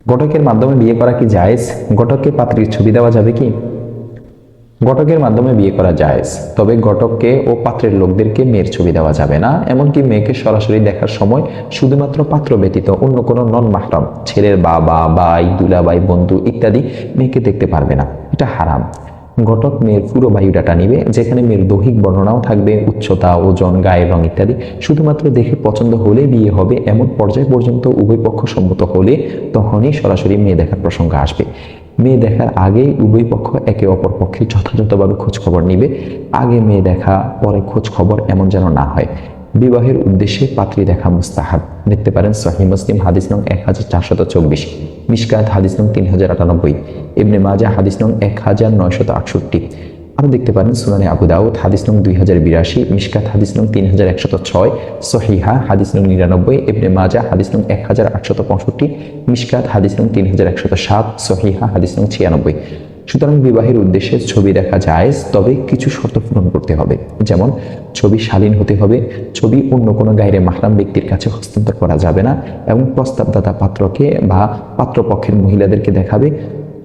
ঘটকের মাধ্যমে বিয়ে করা কি জায়েজ? ঘটককে পাত্রীর ছবি দেওয়া যাবে কি? ঘটকের মাধ্যমে বিয়ে করা জায়েজ, তবে ঘটককে ও পাত্রের লোকদেরকে মেয়ের ছবি দেওয়া যাবে না। এমনকি মেয়েকে সরাসরি দেখার সময় শুধুমাত্র পাত্র ব্যতীত অন্য কোনো নন মাহরাম, ছেলের বাবা, ভাই, দুলাভাই, বন্ধু ইত্যাদি মেয়েকে দেখতে পারবে না। এটা হারাম। ঘটক মেয়ের পুরো বায়োডাটা নিবে, যেখানে মেয়ের দৈহিক বর্ণনাও থাকবে, উচ্চতা, ওজন, গায়ের রং ইত্যাদি। শুধুমাত্র দেখে পছন্দ হলে বিয়ে হবে এমন পর্যায় পর্যন্ত উভয় পক্ষ সম্মত হলে তখনই সরাসরি মেয়ে দেখার প্রসঙ্গ আসবে। মেয়ে দেখার আগেই উভয় পক্ষ একে অপর পক্ষে যথাযথভাবে খোঁজ খবর নিবে। আগে মেয়ে দেখা পরে খোঁজ খবর এমন যেন না হয়। বিবাহের উদ্দেশ্যে পাত্রী দেখা মুস্তাহাব। দেখতে পারেন সহিহ মুসলিম হাদিস নং 1424, মিশকাত হাদিস নং 3098, ইবনে মাজাহ হাদিস নং 1968। আরও দেখতে পারেন সুনানে আবু দাউদ হাদিস নং 2082, মিশকাত হাদিস নং 3106, সহিহা হাদিস নং 99, ইবনে মাজাহ হাদিস নং 1865, মিশকাত হাদিস নং 3107, সহিহা হাদিস নং 96। সুতরাং বিবাহের উদ্দেশ্যে ছবি দেখা জায়েজ, তবে কিছু শর্ত পূরণ করতে হবে। যেমন ছবি শালীন হতে হবে, ছবি অন্য কোনো গায়রে মাহরাম ব্যক্তির কাছে হস্তান্তর করা যাবে না, এবং প্রস্তাবদাতা পাত্রকে বা পাত্রপক্ষের মহিলাদেরকে দেখাবে,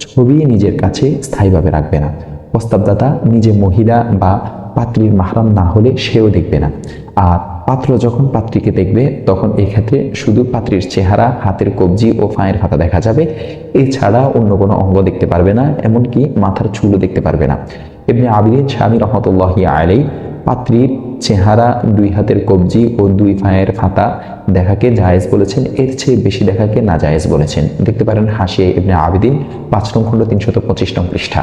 ছবি নিজের কাছে স্থায়ীভাবে রাখবে না। প্রস্তাবদাতা নিজে মহিলা বা পাত্রীর মাহরাম না হলে সেও দেখবে না। আর পাত্র যখন পাত্রীকে দেখবে তখন এই ক্ষেত্রে শুধু পাত্রীর চেহারা, হাতের কবজি ও পায়ের পাতা দেখা যাবে, এছাড়া অন্য কোনো অঙ্গ দেখতে পারবে না, এমনকি মাথার চুলও দেখতে পারবে না। ইবনে আবিদিন শামী রহমতুল্লাহি আলাইহি পাত্রীর চেহারা, দুই হাতের কবজি ও দুই পায়ের পাতা দেখাকে জায়েজ বলেছেন, এর চেয়ে বেশি দেখাকে নাজায়েজ বলেছেন। দেখতে পারেন হাশিয়া ইবনে আবিদিন 5 নং খণ্ড 325 নং পৃষ্ঠা।